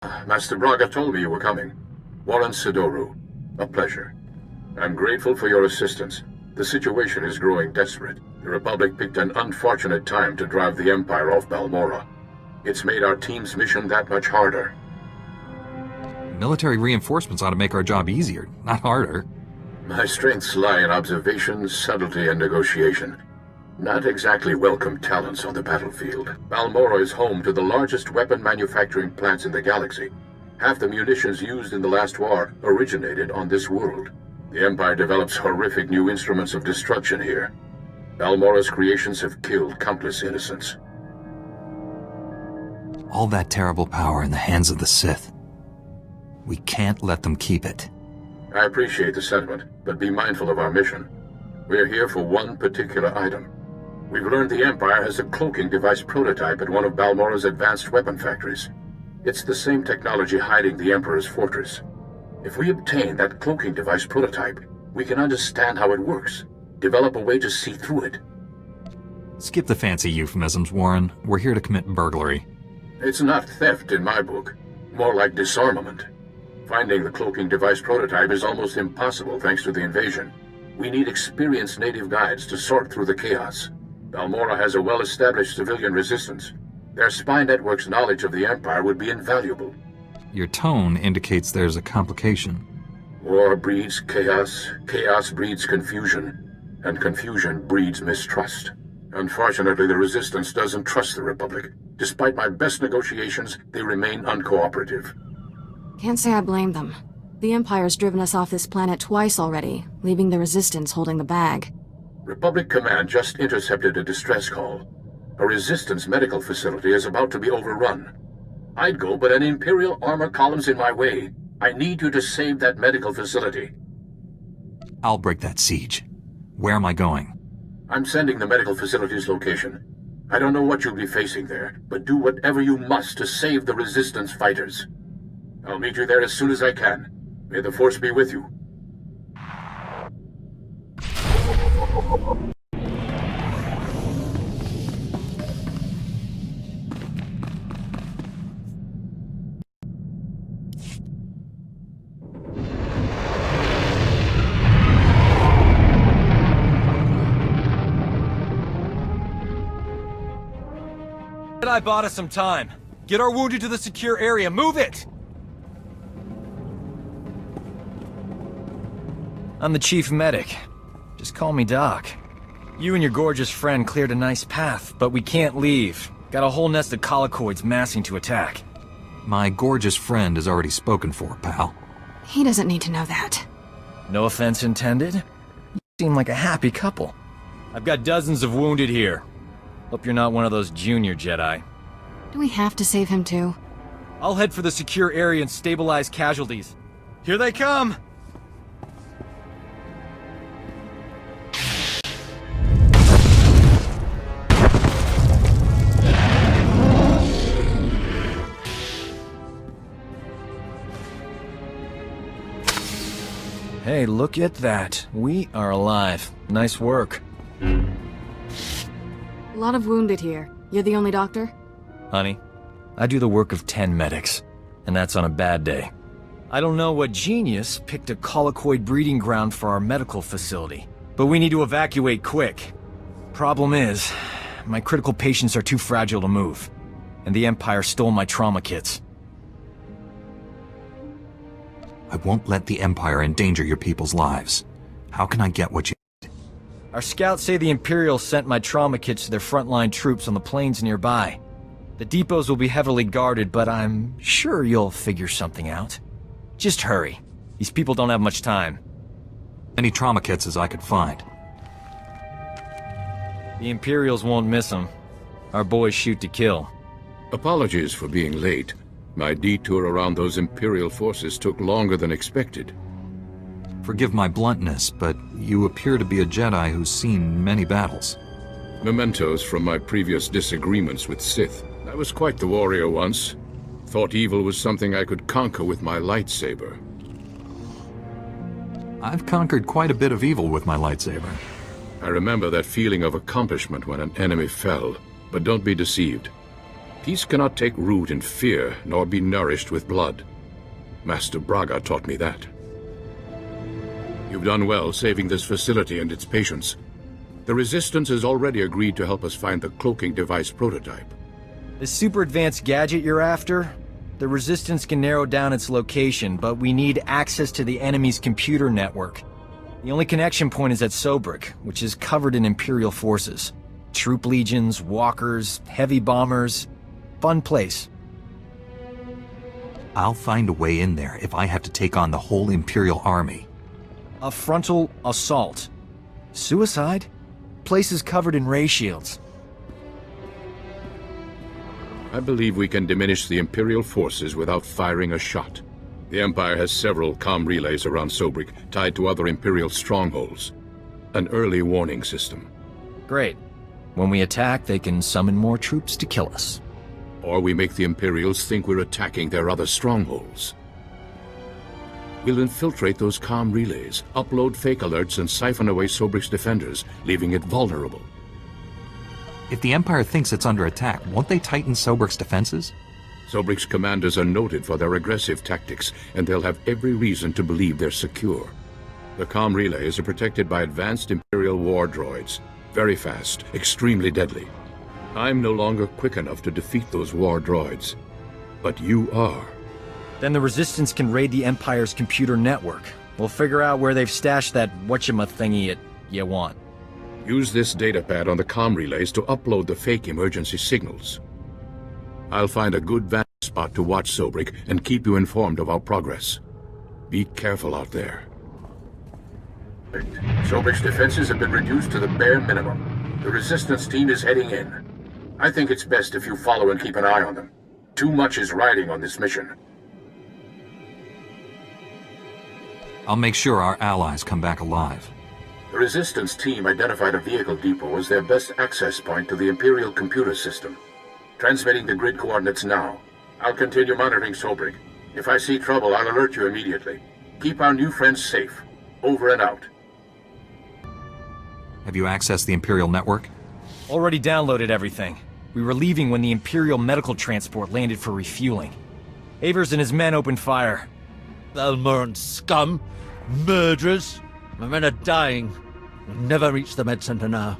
Master Braga told me you were coming. Warren Sidoru. A pleasure. I'm grateful for your assistance. The situation is growing desperate. The Republic picked an unfortunate time to drive the Empire off Balmorra. It's made our team's mission that much harder. Military reinforcements ought to make our job easier, not harder. My strengths lie in observation, subtlety, and negotiation. Not exactly welcome talents on the battlefield. Balmorra is home to the largest weapon manufacturing plants in the galaxy. Half the munitions used in the last war originated on this world. The Empire develops horrific new instruments of destruction here. Balmorra's creations have killed countless innocents. All that terrible power in the hands of the Sith. We can't let them keep it. I appreciate the sentiment, but be mindful of our mission. We're here for one particular item. We've learned the Empire has a cloaking device prototype at one of Balmorra's advanced weapon factories. It's the same technology hiding the Emperor's fortress. If we obtain that cloaking device prototype, we can understand how it works, develop a way to see through it. Skip the fancy euphemisms, Warren. We're here to commit burglary. It's not theft in my book, more like disarmament. Finding the cloaking device prototype is almost impossible thanks to the invasion. We need experienced native guides to sort through the chaos. Balmorra has a well-established civilian resistance. Their spy network's knowledge of the Empire would be invaluable. Your tone indicates there's a complication. War breeds chaos, chaos breeds confusion, and confusion breeds mistrust. Unfortunately, the Resistance doesn't trust the Republic. Despite my best negotiations, they remain uncooperative. Can't say I blame them. The Empire's driven us off this planet twice already, leaving the Resistance holding the bag. Republic Command just intercepted a distress call. A Resistance medical facility is about to be overrun. I'd go, but an Imperial armor column's in my way. I need you to save that medical facility. I'll break that siege. Where am I going? I'm sending the medical facility's location. I don't know what you'll be facing there, but do whatever you must to save the Resistance fighters. I'll meet you there as soon as I can. May the Force be with you. I bought us some time. Get our wounded to the secure area. Move it! I'm the chief medic. Just call me Doc. You and your gorgeous friend cleared a nice path, but we can't leave. Got a whole nest of colicoids massing to attack. My gorgeous friend is already spoken for, pal. He doesn't need to know that. No offense intended. You seem like a happy couple. I've got dozens of wounded here. Hope you're not one of those junior Jedi. Do we have to save him too? I'll head for the secure area and stabilize casualties. Here they come! Hey, look at that. We are alive. Nice work. A lot of wounded here. You're the only doctor? Honey, I do the work of 10 medics, and that's on a bad day. I don't know what genius picked a colicoid breeding ground for our medical facility, but we need to evacuate quick. Problem is, my critical patients are too fragile to move, and the Empire stole my trauma kits. I won't let the Empire endanger your people's lives. How can I get what you need? Our scouts say the Imperials sent my trauma kits to their frontline troops on the plains nearby. The depots will be heavily guarded, but I'm sure you'll figure something out. Just hurry. These people don't have much time. Any trauma kits as I could find. The Imperials won't miss them. Our boys shoot to kill. Apologies for being late. My detour around those Imperial forces took longer than expected. Forgive my bluntness, but you appear to be a Jedi who's seen many battles. Mementos from my previous disagreements with Sith. I was quite the warrior once. Thought evil was something I could conquer with my lightsaber. I've conquered quite a bit of evil with my lightsaber. I remember that feeling of accomplishment when an enemy fell, but don't be deceived. Peace cannot take root in fear, nor be nourished with blood. Master Braga taught me that. You've done well saving this facility and its patients. The Resistance has already agreed to help us find the cloaking device prototype. The super advanced gadget you're after? The Resistance can narrow down its location, but we need access to the enemy's computer network. The only connection point is at Sobrik, which is covered in Imperial forces. Troop legions, walkers, heavy bombers. Fun place. I'll find a way in there if I have to take on the whole Imperial army. A frontal assault. Suicide? Place is covered in ray shields. I believe we can diminish the Imperial forces without firing a shot. The Empire has several comm relays around Sobrik, tied to other Imperial strongholds. An early warning system. Great. When we attack, they can summon more troops to kill us. Or we make the Imperials think we're attacking their other strongholds. We'll infiltrate those comm relays, upload fake alerts, and siphon away Sobrik's defenders, leaving it vulnerable. If the Empire thinks it's under attack, won't they tighten Sobrik's defenses? Sobrik's commanders are noted for their aggressive tactics, and they'll have every reason to believe they're secure. The comm relays are protected by advanced Imperial war droids. Very fast, extremely deadly. I'm no longer quick enough to defeat those war droids. But you are. Then the Resistance can raid the Empire's computer network. We'll figure out where they've stashed that whatchamacthingy you want. Use this datapad on the comm relays to upload the fake emergency signals. I'll find a good vantage spot to watch Sobrik and keep you informed of our progress. Be careful out there. Sobrik's defenses have been reduced to the bare minimum. The Resistance team is heading in. I think it's best if you follow and keep an eye on them. Too much is riding on this mission. I'll make sure our allies come back alive. The Resistance team identified a vehicle depot as their best access point to the Imperial computer system. Transmitting the grid coordinates now. I'll continue monitoring Sobrik. If I see trouble, I'll alert you immediately. Keep our new friends safe. Over and out. Have you accessed the Imperial network? Already downloaded everything. We were leaving when the Imperial medical transport landed for refueling. Avers and his men opened fire. Balmorran scum! Murderers! My men are dying. We'll never reach the med center now.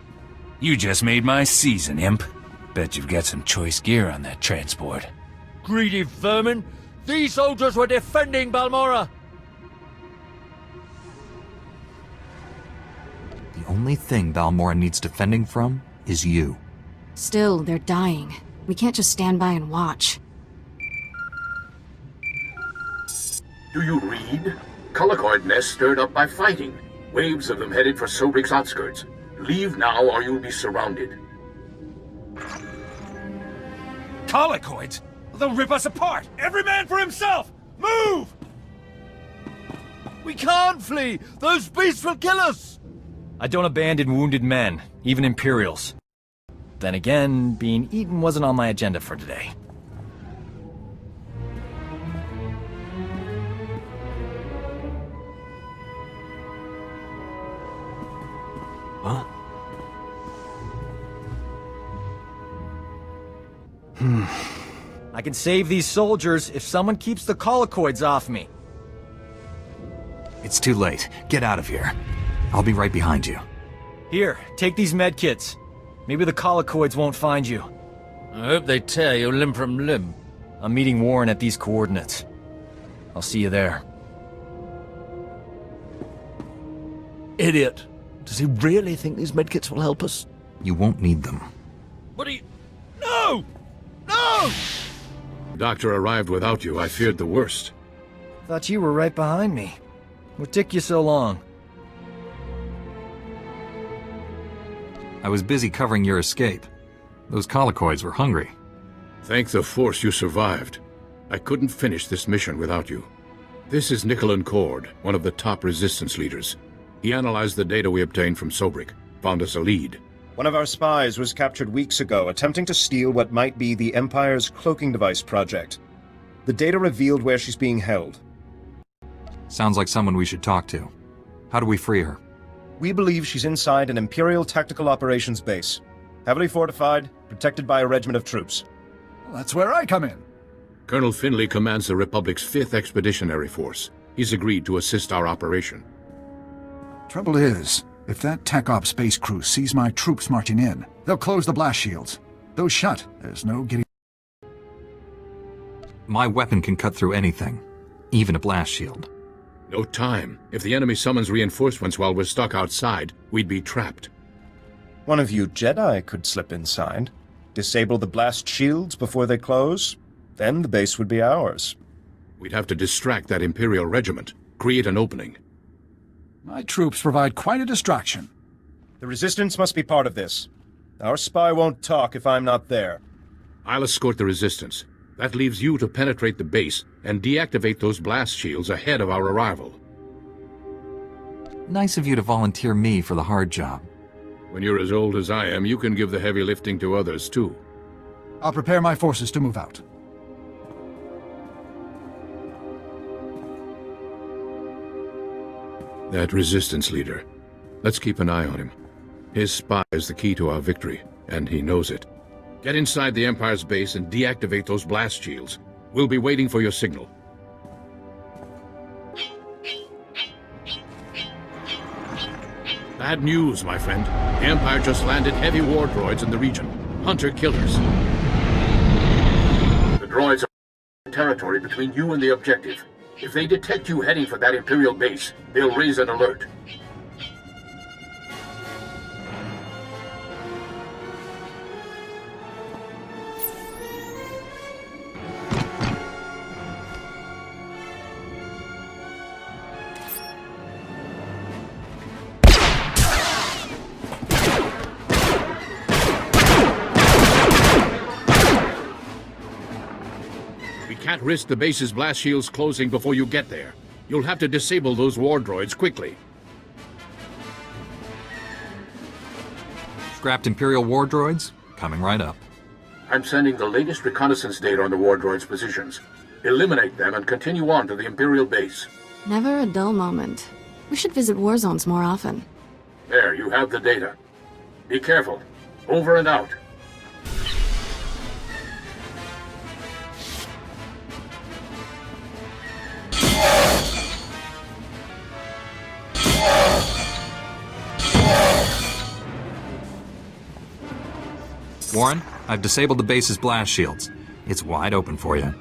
You just made my season, imp. Bet you've got some choice gear on that transport. Greedy vermin! These soldiers were defending Balmorra! The only thing Balmorra needs defending from is you. Still, they're dying. We can't just stand by and watch. Do you read? Colicoid nests stirred up by fighting. Waves of them headed for Sobrik's outskirts. Leave now or you'll be surrounded. Colicoids? They'll rip us apart! Every man for himself! Move! We can't flee! Those beasts will kill us! I don't abandon wounded men, even Imperials. Then again, being eaten wasn't on my agenda for today. Huh? I can save these soldiers if someone keeps the colicoids off me. It's too late. Get out of here. I'll be right behind you. Here, take these medkits. Maybe the colicoids won't find you. I hope they tear you limb from limb. I'm meeting Warren at these coordinates. I'll see you there. Idiot. Does he really think these medkits will help us? You won't need them. What are you... No! No! The doctor arrived without you. I feared the worst. Thought you were right behind me. What took you so long? I was busy covering your escape. Those colicoids were hungry. Thank the Force you survived. I couldn't finish this mission without you. This is Nicholan Cord, one of the top Resistance leaders. He analyzed the data we obtained from Sobrik, found us a lead. One of our spies was captured weeks ago, attempting to steal what might be the Empire's cloaking device project. The data revealed where she's being held. Sounds like someone we should talk to. How do we free her? We believe she's inside an Imperial Tactical Operations base. Heavily fortified, protected by a regiment of troops. That's where I come in. Colonel Finley commands the Republic's 5th Expeditionary Force. He's agreed to assist our operation. Trouble is, if that Tech Op space crew sees my troops marching in, they'll close the blast shields. Those shut, there's no getting... My weapon can cut through anything, even a blast shield. No time. If the enemy summons reinforcements while we're stuck outside, we'd be trapped. One of you Jedi could slip inside, disable the blast shields before they close, then the base would be ours. We'd have to distract that Imperial regiment, create an opening. My troops provide quite a distraction. The Resistance must be part of this. Our spy won't talk if I'm not there. I'll escort the Resistance. That leaves you to penetrate the base and deactivate those blast shields ahead of our arrival. Nice of you to volunteer me for the hard job. When you're as old as I am, you can give the heavy lifting to others, too. I'll prepare my forces to move out. That Resistance leader. Let's keep an eye on him. His spy is the key to our victory, and he knows it. Get inside the Empire's base and deactivate those blast shields. We'll be waiting for your signal. Bad news, my friend. The Empire just landed heavy war droids in the region. Hunter-killers. The droids are territory between you and the objective. If they detect you heading for that Imperial base, they'll raise an alert. Can't risk the base's blast shields closing before you get there. You'll have to disable those war droids quickly. Scrapped Imperial war droids? Coming right up. I'm sending the latest reconnaissance data on the war droids' positions. Eliminate them and continue on to the Imperial base. Never a dull moment. We should visit war zones more often. There, you have the data. Be careful. Over and out. Warren, I've disabled the base's blast shields. It's wide open for you.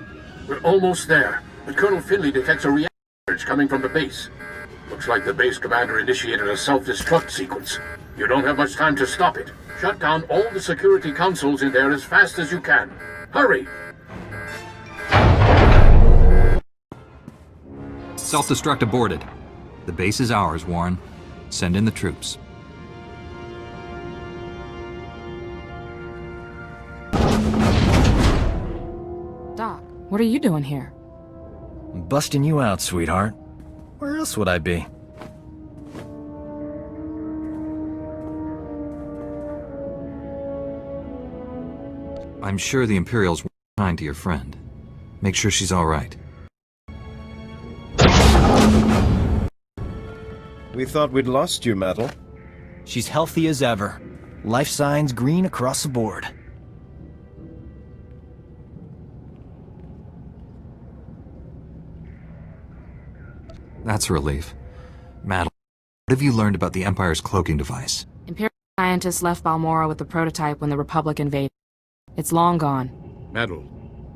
We're almost there, but Colonel Finley detects a reaction surge coming from the base. Looks like the base commander initiated a self-destruct sequence. You don't have much time to stop it. Shut down all the security consoles in there as fast as you can. Hurry! Self-destruct aborted. The base is ours, Warren. Send in the troops. Doc, what are you doing here? I'm busting you out, sweetheart. Where else would I be? I'm sure the Imperials were kind to your friend. Make sure she's all right. We thought we'd lost you, Metal. She's healthy as ever. Life signs green across the board. That's a relief. Madeline, what have you learned about the Empire's cloaking device? Imperial scientists left Balmorra with the prototype when the Republic invaded. It's long gone. Madel,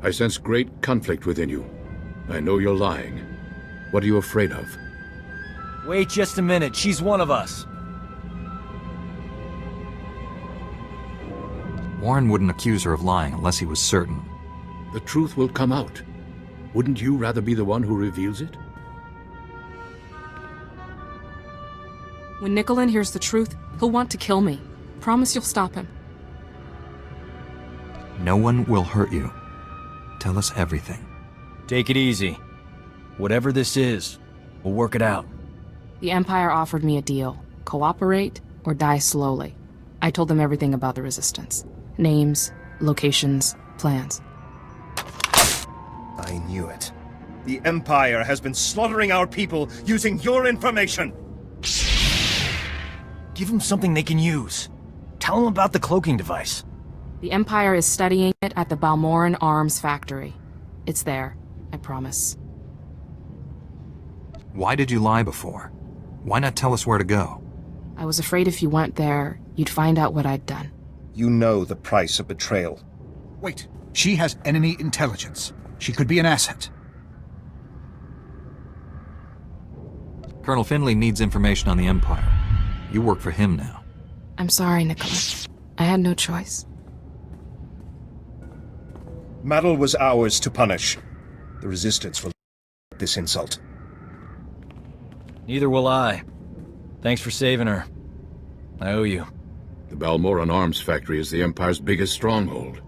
I sense great conflict within you. I know you're lying. What are you afraid of? Wait just a minute, she's one of us. Warren wouldn't accuse her of lying unless he was certain. The truth will come out. Wouldn't you rather be the one who reveals it? When Nicolin hears the truth, he'll want to kill me. Promise you'll stop him. No one will hurt you. Tell us everything. Take it easy. Whatever this is, we'll work it out. The Empire offered me a deal. Cooperate or die slowly. I told them everything about the Resistance. Names, locations, plans. I knew it. The Empire has been slaughtering our people using your information! Give them something they can use. Tell them about the cloaking device. The Empire is studying it at the Balmorran Arms Factory. It's there, I promise. Why did you lie before? Why not tell us where to go? I was afraid if you went there, you'd find out what I'd done. You know the price of betrayal. Wait, she has enemy intelligence. She could be an asset. Colonel Finley needs information on the Empire. You work for him now. I'm sorry, Nicholas. I had no choice. Madel was ours to punish. The Resistance will this insult. Neither will I. Thanks for saving her. I owe you. The Balmorran Arms Factory is the Empire's biggest stronghold.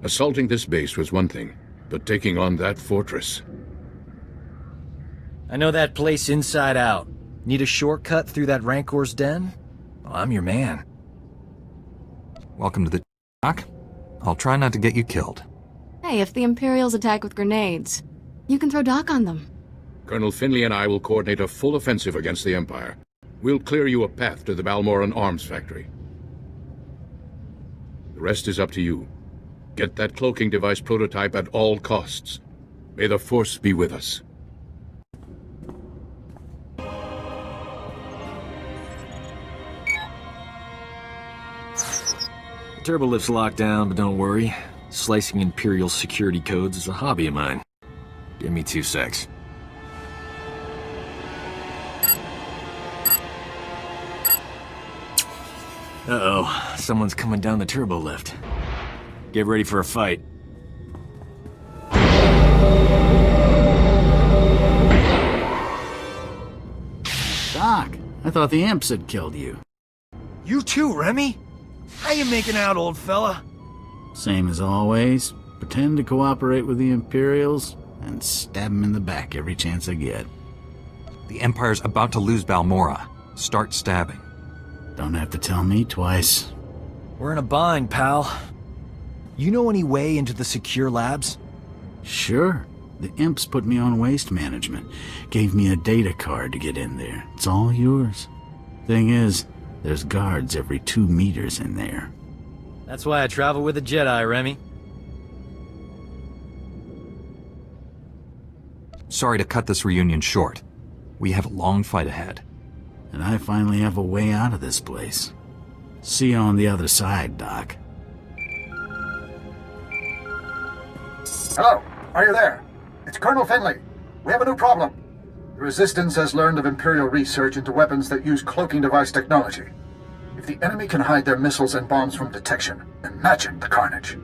Assaulting this base was one thing, but taking on that fortress... I know that place inside out. Need a shortcut through that Rancor's den? Well, I'm your man. Welcome to the Doc. I'll try not to get you killed. Hey, if the Imperials attack with grenades, you can throw Doc on them. Colonel Finley and I will coordinate a full offensive against the Empire. We'll clear you a path to the Balmorran Arms Factory. The rest is up to you. Get that cloaking device prototype at all costs. May the Force be with us. The turbolift's locked down, but don't worry. Slicing Imperial security codes is a hobby of mine. Give me 2 secs. Uh-oh, someone's coming down the turbo lift. Get ready for a fight. Doc, I thought the imps had killed you. You too, Remy? How you making out, old fella? Same as always. Pretend to cooperate with the Imperials and stab them in the back every chance I get. The Empire's about to lose Balmorra. Start stabbing. Don't have to tell me twice. We're in a bind, pal. You know any way into the secure labs? Sure. The imps put me on waste management. Gave me a data card to get in there. It's all yours. Thing is, there's guards every 2 meters in there. That's why I travel with a Jedi, Remy. Sorry to cut this reunion short. We have a long fight ahead. And I finally have a way out of this place. See you on the other side, Doc. Hello, are you there? It's Colonel Finley. We have a new problem. The Resistance has learned of Imperial research into weapons that use cloaking device technology. If the enemy can hide their missiles and bombs from detection, imagine the carnage.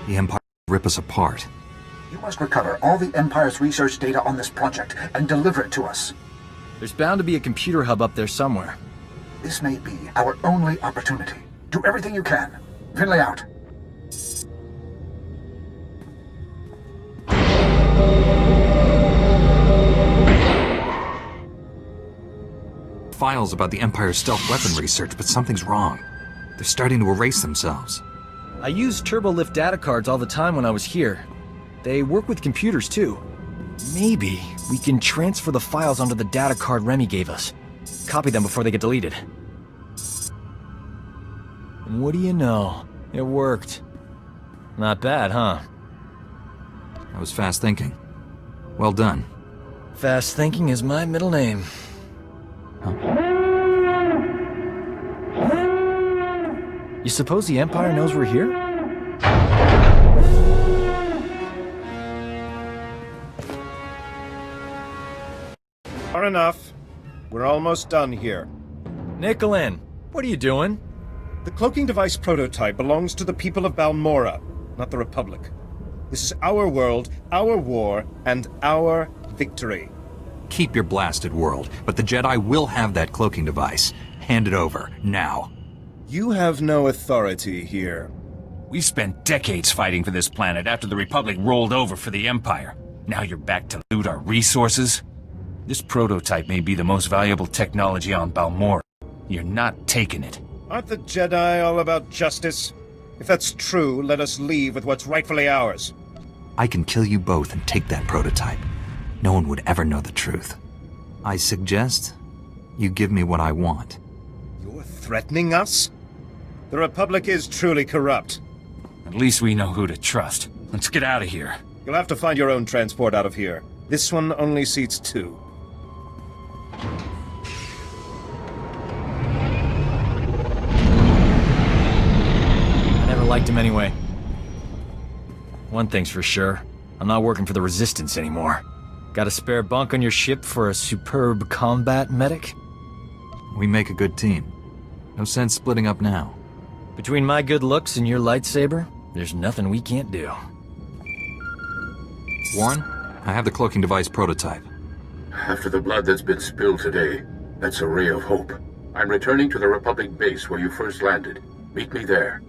The Empire will rip us apart. You must recover all the Empire's research data on this project and deliver it to us. There's bound to be a computer hub up there somewhere. This may be our only opportunity. Do everything you can. Finley out. Files about the Empire's stealth weapon research, but something's wrong. They're starting to erase themselves. I used turbolift data cards all the time when I was here. They work with computers too. Maybe we can transfer the files onto the data card Remy gave us. Copy them before they get deleted. And what do you know? It worked. Not bad, huh? That was fast thinking. Well done. Fast thinking is my middle name. Huh? You suppose the Empire knows we're here? Far enough. We're almost done here. Nicolin, what are you doing? The cloaking device prototype belongs to the people of Balmorra, not the Republic. This is our world, our war, and our victory. Keep your blasted world, but the Jedi will have that cloaking device. Hand it over, now. You have no authority here. We spent decades fighting for this planet after the Republic rolled over for the Empire. Now you're back to loot our resources? This prototype may be the most valuable technology on Balmorra. You're not taking it. Aren't the Jedi all about justice? If that's true, let us leave with what's rightfully ours. I can kill you both and take that prototype. No one would ever know the truth. I suggest you give me what I want. You're threatening us? The Republic is truly corrupt. At least we know who to trust. Let's get out of here. You'll have to find your own transport out of here. This one only seats 2. I never liked him anyway. One thing's for sure. I'm not working for the Resistance anymore. Got a spare bunk on your ship for a superb combat medic? We make a good team. No sense splitting up now. Between my good looks and your lightsaber, there's nothing we can't do. Warren, I have the cloaking device prototype. After the blood that's been spilled today, that's a ray of hope. I'm returning to the Republic base where you first landed. Meet me there.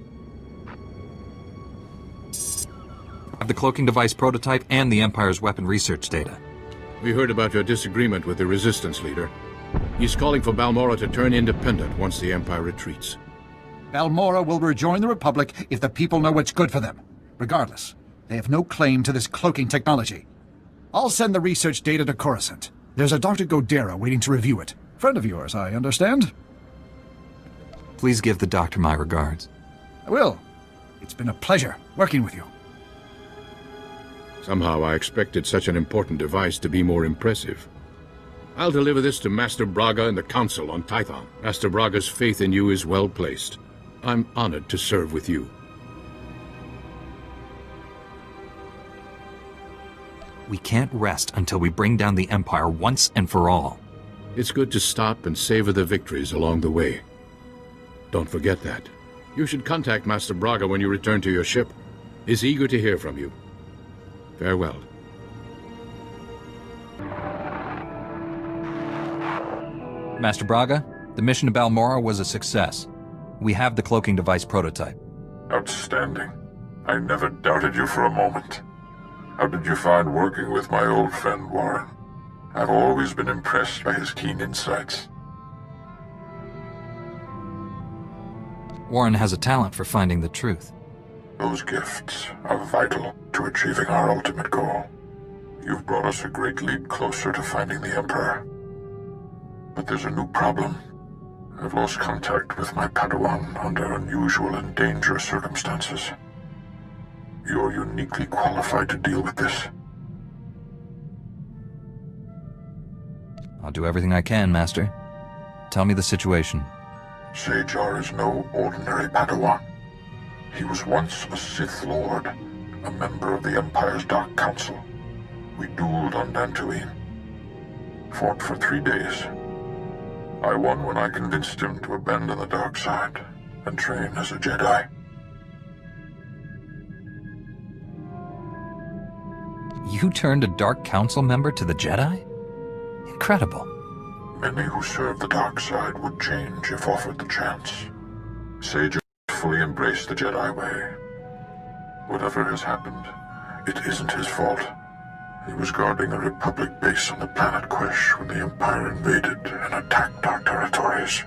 I have the cloaking device prototype and the Empire's weapon research data. We heard about your disagreement with the Resistance leader. He's calling for Balmorra to turn independent once the Empire retreats. Balmorra will rejoin the Republic if the people know what's good for them. Regardless, they have no claim to this cloaking technology. I'll send the research data to Coruscant. There's a Dr. Godera waiting to review it. Friend of yours, I understand? Please give the doctor my regards. I will. It's been a pleasure working with you. Somehow I expected such an important device to be more impressive. I'll deliver this to Master Braga and the Council on Tython. Master Braga's faith in you is well placed. I'm honored to serve with you. We can't rest until we bring down the Empire once and for all. It's good to stop and savor the victories along the way. Don't forget that. You should contact Master Braga when you return to your ship. He's eager to hear from you. Farewell. Master Braga, the mission to Balmorra was a success. We have the cloaking device prototype. Outstanding. I never doubted you for a moment. How did you find working with my old friend Warren? I've always been impressed by his keen insights. Warren has a talent for finding the truth. Those gifts are vital to achieving our ultimate goal. You've brought us a great leap closer to finding the Emperor. But there's a new problem. I've lost contact with my Padawan under unusual and dangerous circumstances. You're uniquely qualified to deal with this. I'll do everything I can, Master. Tell me the situation. Sajar is no ordinary Padawan. He was once a Sith Lord, a member of the Empire's Dark Council. We dueled on Dantooine. Fought for 3 days. I won when I convinced him to abandon the dark side and train as a Jedi. You turned a Dark Council member to the Jedi? Incredible. Many who serve the dark side would change if offered the chance. Sajar fully embraced the Jedi way. Whatever has happened, it isn't his fault. He was guarding a Republic base on the planet Quesh when the Empire invaded and attacked our territories.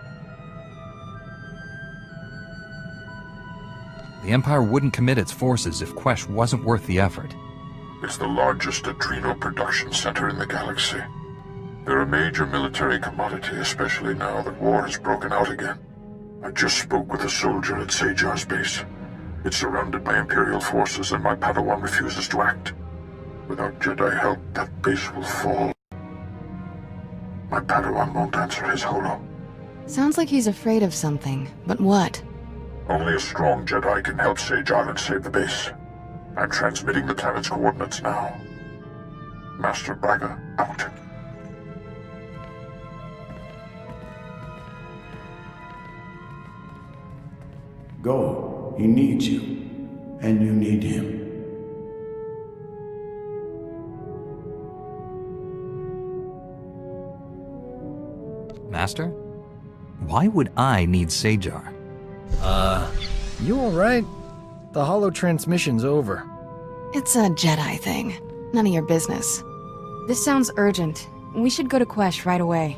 The Empire wouldn't commit its forces if Quesh wasn't worth the effort. It's the largest adrenal production center in the galaxy. They're a major military commodity, especially now that war has broken out again. I just spoke with a soldier at Sajar's base. It's surrounded by Imperial forces and my Padawan refuses to act. Without Jedi help, that base will fall. My Padawan won't answer his holo. Sounds like he's afraid of something, but what? Only a strong Jedi can help Sajar and save the base. I'm transmitting the planet's coordinates now. Master Braga, out. Go. He needs you. And you need him. Master? Why would I need Sajar? You alright? The holo transmission's over. It's a Jedi thing. None of your business. This sounds urgent. We should go to Quesh right away.